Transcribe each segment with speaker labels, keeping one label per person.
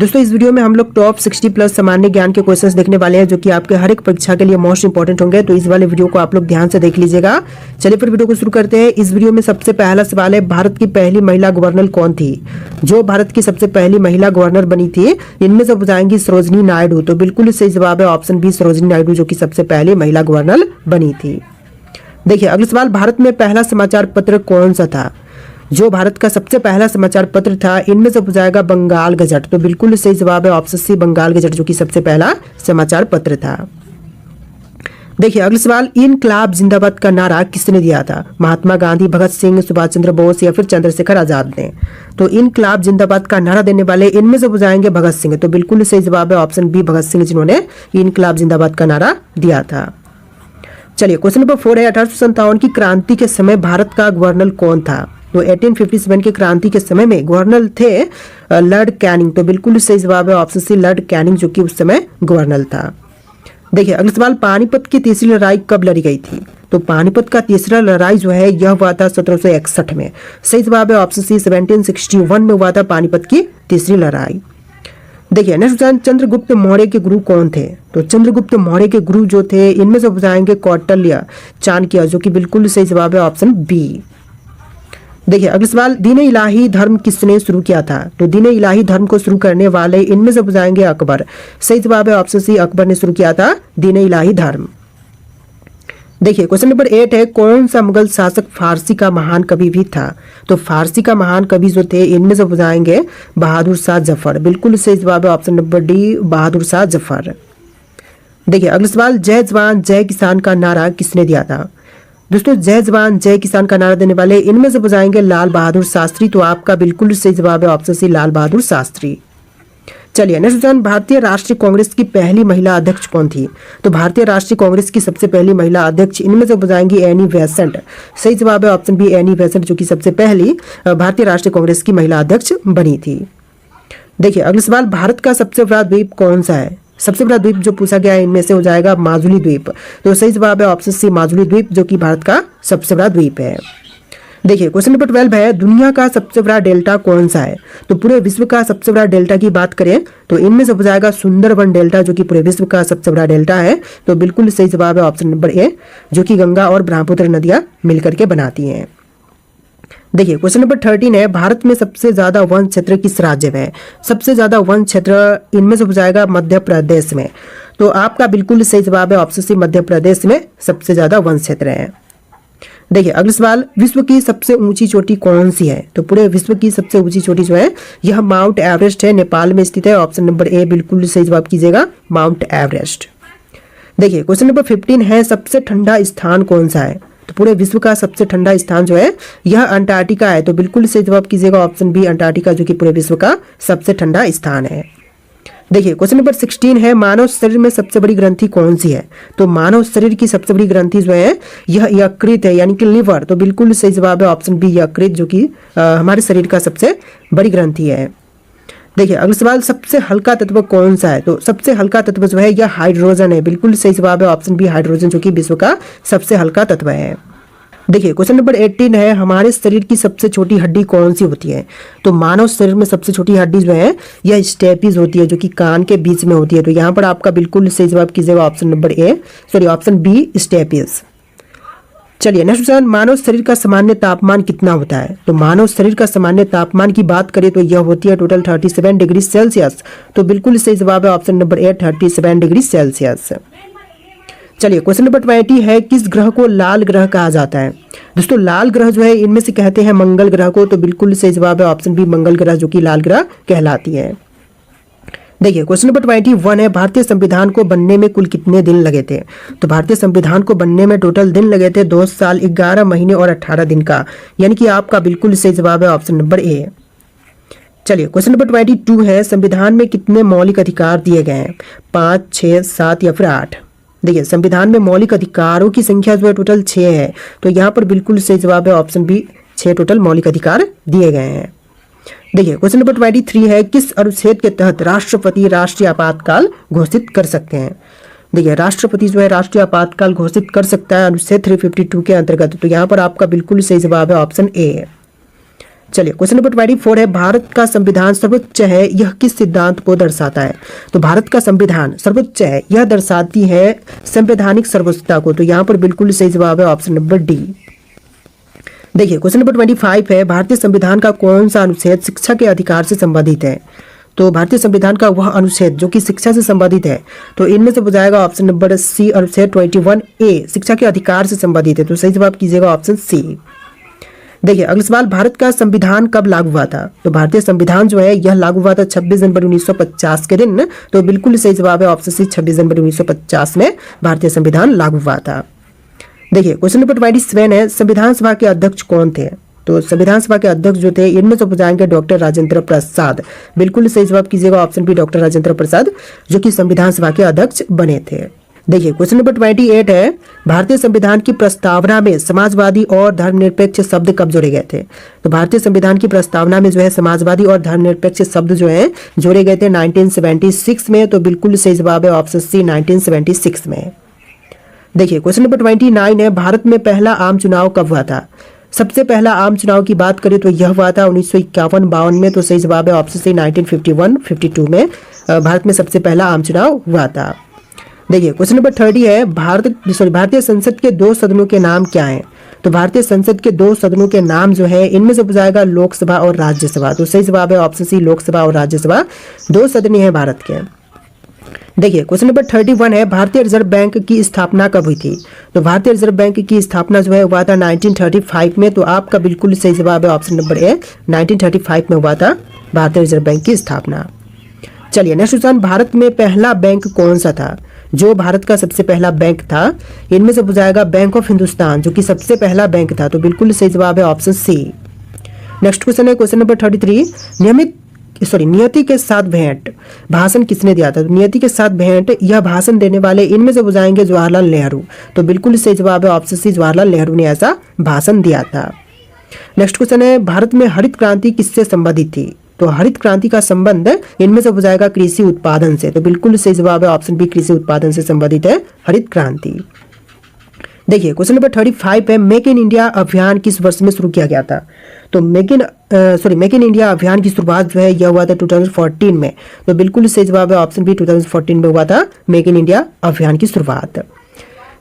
Speaker 1: दोस्तों इस वीडियो में हम लोग टॉप 60 प्लस सामान्य ज्ञान के क्वेश्चंस देखने वाले हैं जो कि आपके हर एक परीक्षा के लिए मोस्ट इंपॉर्टेंट होंगे। तो इस वाले वीडियो को आप लोग ध्यान से देख लीजिएगा। चलिए फिर वीडियो को शुरू करते हैं। इस वीडियो में सबसे पहला सवाल है, भारत की पहली महिला गवर्नर कौन थी? जो भारत की सबसे पहली महिला गवर्नर बनी थी, इनमें से बताएंगी सरोजनी नायडू। तो बिल्कुल सही जवाब है ऑप्शन बी, सरोजनी नायडू, जो कि सबसे पहली महिला गवर्नर बनी थी। देखिए अगला सवाल, भारत में पहला समाचार पत्र कौन सा था? जो भारत का सबसे पहला समाचार पत्र था, इनमें से हो जाएगा बंगाल गजट। तो बिल्कुल सही जवाब है ऑप्शन सी, बंगाल गजट, जो कि सबसे पहला समाचार पत्र था। देखिए अगला सवाल, इनकलाब जिंदाबाद का नारा किसने दिया था? महात्मा गांधी, भगत सिंह, सुभाष चंद्र बोस या फिर चंद्रशेखर आजाद ने? तो इनकलाब जिंदाबाद का नारा देने वाले इनमें से हो जाएंगे भगत सिंह। तो बिल्कुल सही जवाब है ऑप्शन बी, भगत सिंह, जिन्होंने इनकलाब जिंदाबाद का नारा दिया था। चलिए क्वेश्चन नंबर 4 है, 1857 की क्रांति के समय भारत का गवर्नर कौन था? तो 1857 की क्रांति के समय में गवर्नर थे लॉर्ड कैनिंग। तो बिल्कुल सही जवाब है ऑप्शन सी, लॉर्ड कैनिंग, जो कि उस समय गवर्नर था। देखिए अगला सवाल, पानीपत की तीसरी लड़ाई कब लड़ी गई थी? तो पानीपत का तीसरा लड़ाई जो है यह हुआ था 1761 में। सही जवाब है ऑप्शन सी, 1761 में हुआ था पानीपत की तीसरी लड़ाई। देखिए नेक्स्ट क्वेश्चन, चंद्रगुप्त मौर्य के गुरु कौन थे? तो चंद्रगुप्त मौर्य के गुरु जो थे, इनमें से बताएंगे कौटिल्य, चाणक्य, जो कि बिल्कुल सही जवाब है ऑप्शन बी। देखिए अगला सवाल, दीन इलाही धर्म किसने शुरू किया था? तो दीन इलाही धर्म को शुरू करने वाले इनमें से बताएंगे अकबर। सही जवाब है ऑप्शन सी, अकबर ने शुरू किया था दीन इलाही धर्म। देखिए क्वेश्चन नंबर 8 है, कौन सा मुगल शासक फारसी का महान कवि भी था? तो फारसी का महान कवि जो थे, इनमें से बताएंगे बहादुर शाह जफर। बिल्कुल सही जवाब है option number D, Bahadur Shah Zafar. देखिए अगला सवाल, जय जवान जय किसान का नारा किसने दिया था? दोस्तों जय जवान जय किसान का नारा देने वाले इनमें से बताएंगे लाल बहादुर शास्त्री। तो आपका बिल्कुल सही जवाब है ऑप्शन सी, लाल बहादुर शास्त्री। चलिए नेक्स्ट क्वेश्चन, भारतीय राष्ट्रीय कांग्रेस की पहली महिला अध्यक्ष कौन थी? तो भारतीय राष्ट्रीय कांग्रेस की सबसे पहली महिला अध्यक्ष इनमें से बताएंगी एनी बेसेंट। सही जवाब है ऑप्शन बी, एनी बेसेंट, जो कि सबसे पहली भारतीय राष्ट्रीय कांग्रेस की महिला अध्यक्ष बनी थी। देखिए अगला सवाल, भारत का सबसे बड़ा द्वीप कौन सा है? सबसे बड़ा द्वीप जो पूछा गया है इनमें से हो जाएगा माजुली द्वीप। तो सही जवाब है ऑप्शन सी, माजुली द्वीप, जो कि भारत का सबसे बड़ा द्वीप है। देखिए क्वेश्चन नंबर 12 है, दुनिया का सबसे बड़ा डेल्टा कौन सा है? तो पूरे विश्व का सबसे बड़ा डेल्टा की बात करें तो इनमें से हो जाएगा सुंदरबन डेल्टा, जो कि पूरे विश्व का सबसे बड़ा डेल्टा है। तो बिल्कुल सही जवाब है ऑप्शन नंबर ए, जो कि गंगा और ब्रह्मपुत्र नदियां मिलकर के बनाती हैं। देखिए क्वेश्चन नंबर 13 है, भारत में सबसे ज्यादा वन क्षेत्र किस राज्य में है? सबसे ज्यादा वन क्षेत्र इनमें से हो जाएगा मध्य प्रदेश में। तो आपका बिल्कुल सही जवाब है ऑप्शन सी, मध्य प्रदेश में सबसे ज्यादा वन क्षेत्र है। देखिए अगला सवाल, विश्व की सबसे ऊंची चोटी कौन सी है? तो पूरे विश्व की सबसे ऊंची चोटी जो है यह माउंट एवरेस्ट है, नेपाल में स्थित है। ऑप्शन नंबर ए बिल्कुल सही जवाब कीजिएगा, माउंट एवरेस्ट। देखिए क्वेश्चन नंबर 15 है, सबसे ठंडा स्थान कौन सा है? तो पूरे विश्व का सबसे ठंडा स्थान जो है यह अंटार्कटिका है। तो बिल्कुल सही जवाब कीजिएगा ऑप्शन बी, अंटार्कटिका, जो कि पूरे विश्व का सबसे ठंडा स्थान है। देखिए क्वेश्चन नंबर 16 है, मानव शरीर में सबसे बड़ी ग्रंथि कौन सी है? तो मानव शरीर की सबसे बड़ी ग्रंथि जो है यह यकृत है, यानी कि लिवर। तो बिल्कुल सही जवाब है ऑप्शन बी, यकृत, जो कि हमारे शरीर का सबसे बड़ी ग्रंथि है। देखिए अगला सवाल, सबसे हल्का तत्व कौन सा है? तो सबसे हल्का तत्व जो है यह हाइड्रोजन है। बिल्कुल सही जवाब है ऑप्शन बी, हाइड्रोजन, जो कि विश्व का सबसे हल्का तत्व है। देखिए क्वेश्चन नंबर 18 है, हमारे शरीर की सबसे छोटी हड्डी कौन सी होती है? तो मानव शरीर में सबसे छोटी हड्डी जो है यह स्टेपिस होती है, जो कि कान के बीच में होती है। तो यहाँ पर आपका बिल्कुल सही जवाब कीजिएगा option number A, sorry option B, stapes. चलिए नेक्स्ट क्वेश्चन, मानव शरीर का सामान्य तापमान कितना होता है? तो मानव शरीर का सामान्य तापमान की बात करें तो यह होती है टोटल 37 डिग्री सेल्सियस। तो बिल्कुल सही जवाब है ऑप्शन नंबर ए, 37 डिग्री सेल्सियस। चलिए क्वेश्चन नंबर 20 है, किस ग्रह को लाल ग्रह कहा जाता है? दोस्तों लाल ग्रह जो है इनमें से कहते हैं मंगल ग्रह को। तो बिल्कुल सही जवाब है ऑप्शन बी, मंगल ग्रह, जो कि लाल ग्रह कहलाती है। देखिए क्वेश्चन नंबर 21 है, भारतीय संविधान को बनने में कुल कितने दिन लगे थे? तो भारतीय संविधान को बनने में टोटल दिन लगे थे 2 साल 11 महीने और 18 दिन का, यानी कि आपका बिल्कुल सही जवाब है ऑप्शन नंबर ए। चलिए क्वेश्चन नंबर 22 है, संविधान में कितने मौलिक अधिकार दिए गए हैं? 5, 6, 7 या फिर 8? देखिए संविधान में मौलिक अधिकारों की संख्या जो है टोटल 6 है। तो यहाँ पर बिल्कुल सही जवाब है ऑप्शन बी, 6 टोटल मौलिक अधिकार दिए गए हैं। देखिए क्वेश्चन नंबर 23 है, किस अनुच्छेद के तहत राष्ट्रपति राष्ट्रीय आपातकाल घोषित कर सकते हैं? देखिए राष्ट्रपति जो है राष्ट्रीय आपातकाल घोषित कर सकता है अनुच्छेद 352 के अंतर्गत। तो यहाँ पर आपका बिल्कुल सही जवाब है ऑप्शन ए। चलिए क्वेश्चन नंबर 24 है, भारत का संविधान सर्वोच्च है, यह किस सिद्धांत को दर्शाता है? तो भारत का संविधान सर्वोच्च है, यह दर्शाती है संवैधानिक सर्वोच्चता को। तो यहाँ पर बिल्कुल सही जवाब है ऑप्शन नंबर डी। देखिए क्वेश्चन नंबर 25 है, भारतीय संविधान का कौन सा अनुच्छेद शिक्षा के अधिकार से संबंधित है? तो भारतीय संविधान का वह अनुच्छेद जो कि शिक्षा से संबंधित है, तो इनमें से हो जाएगा ऑप्शन नंबर सी, अनुच्छेद 21A शिक्षा के अधिकार से संबंधित है। तो सही जवाब कीजिएगा ऑप्शन सी। देखिए अगला सवाल, भारत का संविधान कब लागू हुआ था? तो भारतीय संविधान जो है यह लागू हुआ था 26 जनवरी 1950 के दिन। तो बिल्कुल सही जवाब है ऑप्शन सी, 26 जनवरी 1950 में भारतीय संविधान लागू हुआ था। देखिए क्वेश्चन नंबर 27 है, संविधान सभा के अध्यक्ष कौन थे? तो संविधान सभा के अध्यक्ष जो थे इनमें से जाएंगे डॉक्टर राजेंद्र प्रसाद। बिल्कुल सही जवाब कीजिएगा option B, doctor Rajendra Prasad जो कि संविधान सभा के अध्यक्ष बने थे। देखिए क्वेश्चन नंबर 28 है, भारतीय संविधान की प्रस्तावना में समाजवादी और धर्मनिरपेक्ष शब्द कब जोड़े गए थे? तो भारतीय संविधान की प्रस्तावना में जो है समाजवादी और धर्मनिरपेक्ष शब्द जो है जोड़े गए थे 1976 में। तो बिल्कुल सही जवाब है ऑप्शन सी, 1976 में। देखिए क्वेश्चन नंबर 29 है, भारत में पहला आम चुनाव कब हुआ था? सबसे पहला आम चुनाव की बात करें तो यह हुआ था 1951-52 में। तो सही जवाब है ऑप्शन सी, 1951-52 में भारत में सबसे पहला आम चुनाव हुआ था। देखिए क्वेश्चन नंबर 30 है, भारतीय संसद के 2 सदनों के नाम क्या हैं? तो भारतीय संसद के 2 सदनों के नाम जो है इनमें से हो जाएगा लोकसभा और राज्यसभा। तो सही जवाब है ऑप्शन सी, लोकसभा और राज्यसभा 2 सदन है भारत के। देखिए क्वेश्चन नंबर 31 है, भारतीय रिजर्व बैंक की स्थापना कब हुई थी? तो भारतीय रिजर्व बैंक की स्थापना जो है हुआ था 1935 में। तो आपका बिल्कुल सही जवाब है ऑप्शन नंबर ए, 1935 में हुआ था भारतीय रिजर्व बैंक की स्थापना। चलिए नेक्स्ट क्वेश्चन, भारत में पहला बैंक कौन सा था? जो भारत का सबसे पहला बैंक था इनमें से हो जाएगा बैंक ऑफ हिंदुस्तान जो कि सबसे पहला बैंक था। तो बिल्कुल सही जवाब है ऑप्शन सी। नेक्स्ट क्वेश्चन है क्वेश्चन नंबर 33, नियति के साथ भेंट भाषण किसने दिया था? तो नियति के साथ भेंट यह भाषण देने वाले इनमें से हो जाएंगे जवाहरलाल नेहरू। तो बिल्कुल सही जवाब है ऑप्शन सी, जवाहरलाल नेहरू ने ऐसा भाषण दिया था। नेक्स्ट क्वेश्चन है, भारत में हरित क्रांति किससे संबंधित थी? तो हरित क्रांति का संबंध इनमें से हो जाएगा कृषि उत्पादन से। तो बिल्कुल सही जवाब है ऑप्शन बी, कृषि उत्पादन से संबंधित है हरित क्रांति। देखिए क्वेश्चन नंबर 35 है, मेक इन इंडिया अभियान किस वर्ष में शुरू किया गया था? तो मेक इन इंडिया अभियान की शुरुआत जो है यह हुआ था 2014 में। तो बिल्कुल सही जवाब है ऑप्शन बी, 2014 में हुआ था मेक इन इंडिया अभियान की शुरुआत।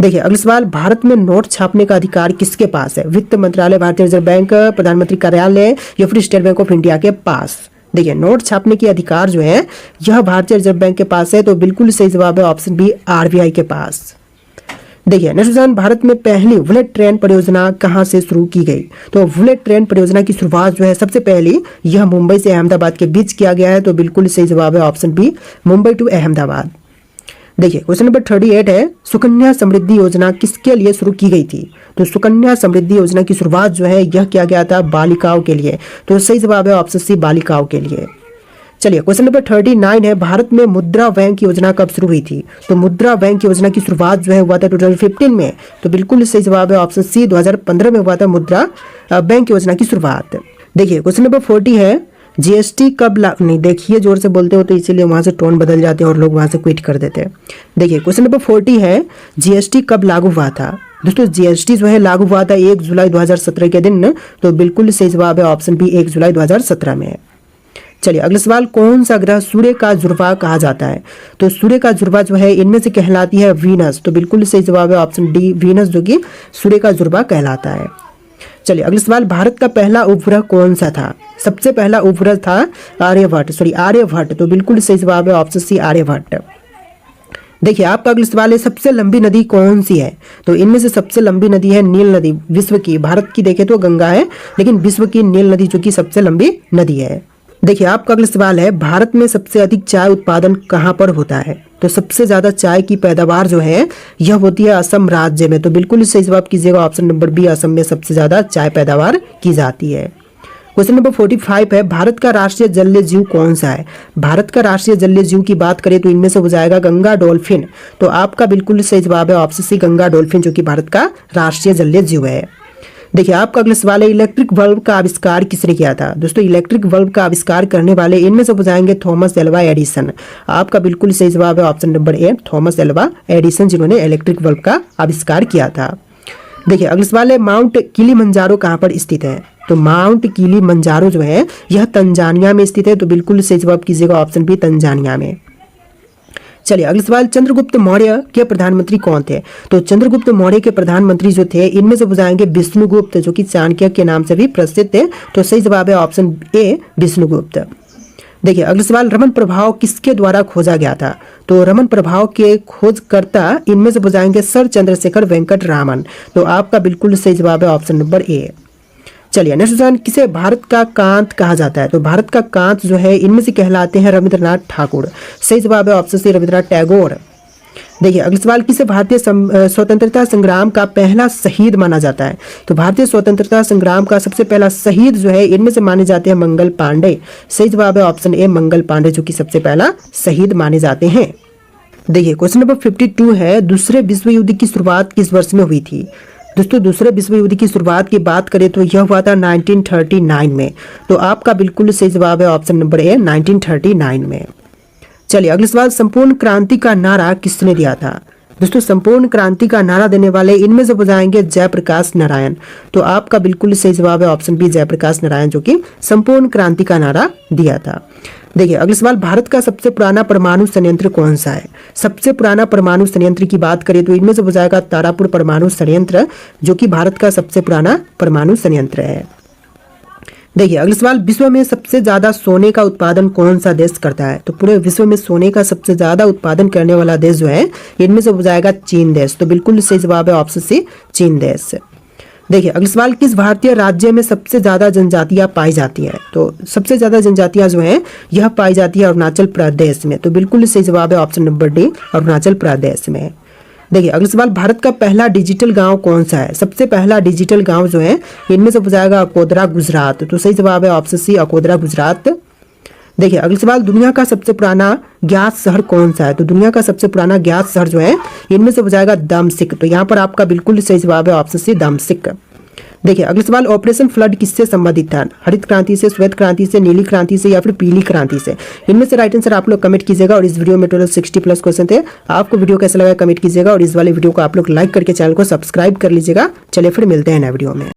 Speaker 1: देखिए अगला सवाल, भारत में नोट छापने का अधिकार किसके पास है? वित्त मंत्रालय, भारतीय रिजर्व बैंक, प्रधानमंत्री कार्यालय या फिर स्टेट बैंक ऑफ इंडिया के पास? देखिए नोट छापने की अधिकार जो है यह भारतीय रिजर्व बैंक के पास है। तो बिल्कुल सही जवाब है ऑप्शन बी, आरबीआई के पास। देखिए नेक्स्ट क्वेश्चन, भारत में पहली बुलेट ट्रेन परियोजना कहां से शुरू की गई? तो बुलेट ट्रेन परियोजना की शुरुआत जो है सबसे पहली यह मुंबई से अहमदाबाद के बीच किया गया है। तो बिल्कुल सही जवाब है option B, Mumbai to Ahmedabad. देखिए क्वेश्चन नंबर 38 है, सुकन्या समृद्धि योजना किसके लिए शुरू की गई थी? तो सुकन्या समृद्धि योजना की शुरुआत जो है यह किया गया था बालिकाओं के लिए। तो सही जवाब है ऑप्शन सी, बालिकाओं के लिए। चलिए क्वेश्चन नंबर 39 है, भारत में मुद्रा बैंक योजना कब शुरू हुई थी? तो मुद्रा बैंक योजना की शुरुआत जो है हुआ था 2015 में। तो बिल्कुल सही जवाब है ऑप्शन सी, 2015 में हुआ था मुद्रा बैंक योजना की शुरुआत। देखिए क्वेश्चन नंबर 40 है, जीएसटी कब नहीं, देखिए जोर से बोलते हो तो इसीलिए वहां से टोन बदल जाते हैं और लोग वहां से क्विट कर देते हैं। देखिए क्वेश्चन नंबर 40 है, जीएसटी कब लागू हुआ था? दोस्तों जीएसटी जो है लागू हुआ था 1 जुलाई 2017 के दिन। तो बिल्कुल सही जवाब है ऑप्शन बी, 1 जुलाई 2017 में। चलिए अगला सवाल, कौन सा ग्रह सूर्य का जुड़वा कहा जाता है? तो सूर्य का जुड़वा जो है इनमें से कहलाती है वीनस। तो बिल्कुल सही जवाब है ऑप्शन डी, वीनस जो कि सूर्य का जुड़वा कहलाता है। चलिए अगला सवाल, भारत का पहला उपग्रह कौन सा था? सबसे पहला उपग्रह था आर्यभट्ट। तो बिल्कुल सही जवाब है ऑप्शन सी, आर्यभट्ट। देखिए आपका अगला सवाल है, सबसे लंबी नदी कौन सी है? तो इनमें से सबसे लंबी नदी है नील नदी, विश्व की। भारत की देखें तो गंगा है, लेकिन विश्व की नील नदी जो कि सबसे लंबी नदी है। देखिए आपका अगला सवाल है, भारत में सबसे अधिक चाय उत्पादन कहां पर होता है? तो सबसे ज्यादा चाय की पैदावार जो है यह होती है असम राज्य में। तो बिल्कुल सही जवाब कीजिएगा ऑप्शन नंबर बी, असम में सबसे ज्यादा चाय पैदावार की जाती है। क्वेश्चन नंबर 45 है, भारत का राष्ट्रीय जलीय जीव कौन सा है? भारत का राष्ट्रीय जलीय जीव की बात करें तो इनमें से हो जाएगा गंगा डॉल्फिन। तो आपका बिल्कुल सही जवाब है ऑप्शन सी, गंगा डॉल्फिन जो कि भारत का राष्ट्रीय जलीय जीव है। देखिए आपका अगला सवाल है, इलेक्ट्रिक बल्ब का आविष्कार किसने किया था? दोस्तों इलेक्ट्रिक बल्ब का आविष्कार करने वाले इनमें से हो जाएंगे थॉमस एल्वा एडिसन। आपका बिल्कुल सही जवाब है option number A, Thomas Alva Edison जिन्होंने इलेक्ट्रिक बल्ब का आविष्कार किया था। देखिए अगला सवाल है, माउंट किलिमंजारो कहाँ पर स्थित है? तो माउंट किलिमंजारो जो है यह तंजानिया में स्थित है। तो बिल्कुल सही जवाब कीजिएगा ऑप्शन बी, तंजानिया में। चलिए अगला सवाल, चंद्रगुप्त मौर्य के प्रधानमंत्री कौन थे? तो चंद्रगुप्त मौर्य के प्रधानमंत्री जो थे इनमें से बुझाएंगे विष्णुगुप्त, जो कि चाणक्य के नाम से भी प्रसिद्ध थे। तो सही जवाब है ऑप्शन ए, विष्णुगुप्त। देखिए अगला सवाल, रमन प्रभाव किसके द्वारा खोजा गया था? तो रमन प्रभाव के खोजकर्ता इनमें से बुझाएंगे सर चंद्रशेखर वेंकट रामन। तो आपका बिल्कुल सही जवाब है ऑप्शन नंबर ए। चलिए नेक्स्ट क्वेश्चन, किसे भारत का कांत कहा जाता है? तो भारत का कांत जो है इनमें से कहलाते हैं रविंद्रनाथ ठाकुर। सही जवाब है ऑप्शन सी, रविंद्रनाथ टैगोर। देखिए अगला सवाल, किसे भारतीय स्वतंत्रता संग्राम का पहला शहीद माना जाता है? तो भारतीय स्वतंत्रता संग्राम का सबसे पहला शहीद जो है इनमें से माने जाते हैं मंगल पांडे। सही जवाब है ऑप्शन ए, मंगल पांडे, जो कि सबसे पहला शहीद माने जाते हैं। देखिए क्वेश्चन नंबर 52 है, दूसरे विश्व युद्ध की शुरुआत किस वर्ष में हुई थी? दोस्तों दूसरे विश्व युद्ध की शुरुआत की बात करें तो यह हुआ था 1939 में। तो आपका बिल्कुल सही जवाब है ऑप्शन नंबर ए, 1939 में। चलिए अगला सवाल, संपूर्ण क्रांति का नारा किसने दिया था? दोस्तों संपूर्ण क्रांति का नारा देने वाले इनमें से बुझाएंगे जयप्रकाश नारायण। तो आपका बिल्कुल सही जवाब है ऑप्शन बी, जयप्रकाश नारायण, जो कि संपूर्ण क्रांति का नारा दिया था। देखिए अगला सवाल, भारत का सबसे पुराना परमाणु संयंत्र कौन सा है? सबसे पुराना परमाणु संयंत्र की बात करें तो इनमें से बुझाएगा तारापुर परमाणु संयंत्र, जो कि भारत का सबसे पुराना परमाणु संयंत्र है। देखिए अगला सवाल, विश्व में सबसे ज्यादा सोने का उत्पादन कौन सा देश करता है? तो पूरे विश्व में सोने का सबसे ज्यादा उत्पादन करने वाला देश जो है इनमें से बुझाएगा चीन देश। तो बिल्कुल सही जवाब है ऑप्शन सी, चीन देश। देखिए अगला सवाल, किस भारतीय राज्य में सबसे ज्यादा जनजातियां पाई जाती हैं? तो सबसे ज्यादा जनजातियां जो हैं यह पाई जाती है अरुणाचल प्रदेश में। तो बिल्कुल सही जवाब है option number D, Arunachal Pradesh में। देखिए अगला सवाल, भारत का पहला डिजिटल गांव कौन सा है? सबसे पहला डिजिटल गांव जो है इनमें से बुझाएगा अकोदरा गुजरात। तो सही जवाब है ऑप्शन सी, अकोदरा गुजरात। देखिए अगला सवाल, दुनिया का सबसे पुराना ज्ञात शहर कौन सा है? तो दुनिया का सबसे पुराना ज्ञात शहर जो है इनमें से बुझाएगा दमसिक। तो यहाँ पर आपका बिल्कुल सही जवाब है ऑप्शन सी, दमसिक। देखिए अगला सवाल, ऑपरेशन फ्लड किससे संबंधित था? हरित क्रांति से, श्वेत क्रांति से, नीली क्रांति से या फिर पीली क्रांति से? इनमें से राइट आंसर आप लोग कमेंट कीजिएगा। और इस वीडियो में टोटल 60+ क्वेश्चन थे। आपको वीडियो कैसा लगा कमेंट कीजिएगा और इस वाले वीडियो को आप लोग लाइक करके चैनल को सब्सक्राइब कर लीजिएगा। चलिए फिर मिलते हैं नए वीडियो में।